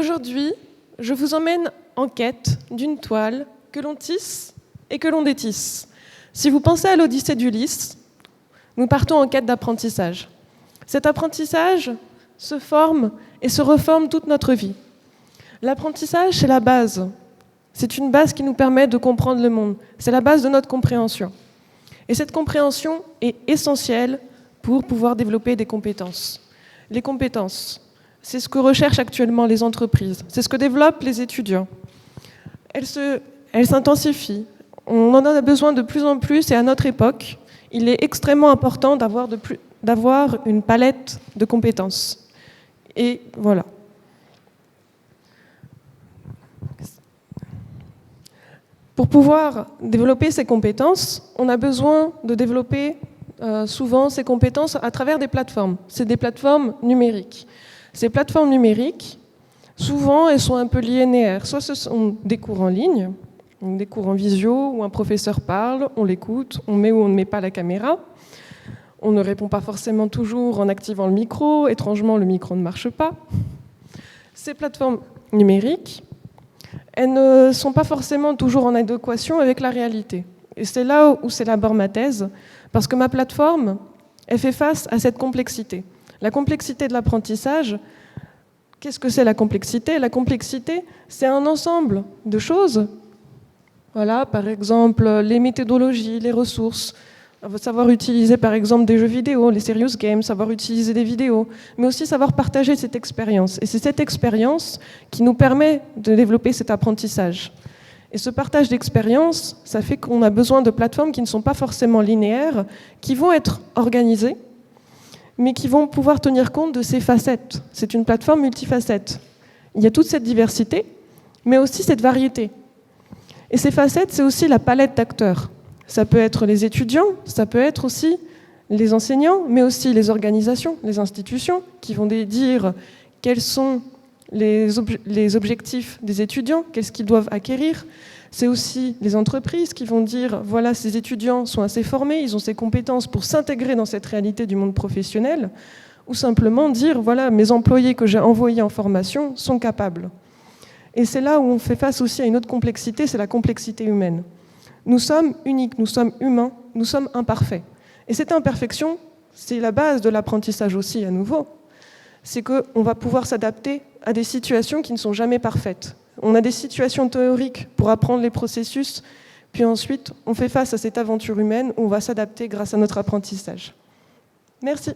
Aujourd'hui, je vous emmène en quête d'une toile que l'on tisse et que l'on détisse. Si vous pensez à l'Odyssée d'Ulysse, nous partons en quête d'apprentissage. Cet apprentissage se forme et se reforme toute notre vie. L'apprentissage, c'est la base. C'est une base qui nous permet de comprendre le monde. C'est la base de notre compréhension. Et cette compréhension est essentielle pour pouvoir développer des compétences. Les compétences, c'est ce que recherchent actuellement les entreprises. C'est ce que développent les étudiants. Elles s'intensifient. On en a besoin de plus en plus et à notre époque, il est extrêmement important d'avoir une palette de compétences. Et voilà. Pour pouvoir développer ces compétences, on a besoin de développer souvent ces compétences à travers des plateformes. C'est des plateformes numériques. Ces plateformes numériques, souvent, elles sont un peu linéaires. Soit ce sont des cours en ligne, des cours en visio, où un professeur parle, on l'écoute, on met ou on ne met pas la caméra. On ne répond pas forcément toujours en activant le micro. Étrangement, le micro ne marche pas. Ces plateformes numériques, elles ne sont pas forcément toujours en adéquation avec la réalité. Et c'est là où s'élabore ma thèse, parce que ma plateforme, elle fait face à cette complexité. La complexité de l'apprentissage, qu'est-ce que c'est la complexité ? La complexité, c'est un ensemble de choses. Voilà, par exemple, les méthodologies, les ressources, savoir utiliser par exemple des jeux vidéo, les serious games, savoir utiliser des vidéos, mais aussi savoir partager cette expérience. Et c'est cette expérience qui nous permet de développer cet apprentissage. Et ce partage d'expérience, ça fait qu'on a besoin de plateformes qui ne sont pas forcément linéaires, qui vont être organisées, mais qui vont pouvoir tenir compte de ces facettes. C'est une plateforme multifacette. Il y a toute cette diversité, mais aussi cette variété. Et ces facettes, c'est aussi la palette d'acteurs. Ça peut être les étudiants, ça peut être aussi les enseignants, mais aussi les organisations, les institutions, qui vont dire quels sont les objectifs des étudiants, qu'est-ce qu'ils doivent acquérir. C'est aussi les entreprises qui vont dire, voilà, ces étudiants sont assez formés, ils ont ces compétences pour s'intégrer dans cette réalité du monde professionnel, ou simplement dire, voilà, mes employés que j'ai envoyés en formation sont capables. Et c'est là où on fait face aussi à une autre complexité, c'est la complexité humaine. Nous sommes uniques, nous sommes humains, nous sommes imparfaits. Et cette imperfection, c'est la base de l'apprentissage aussi, à nouveau. C'est qu'on va pouvoir s'adapter à des situations qui ne sont jamais parfaites. On a des situations théoriques pour apprendre les processus, puis ensuite, on fait face à cette aventure humaine où on va s'adapter grâce à notre apprentissage. Merci.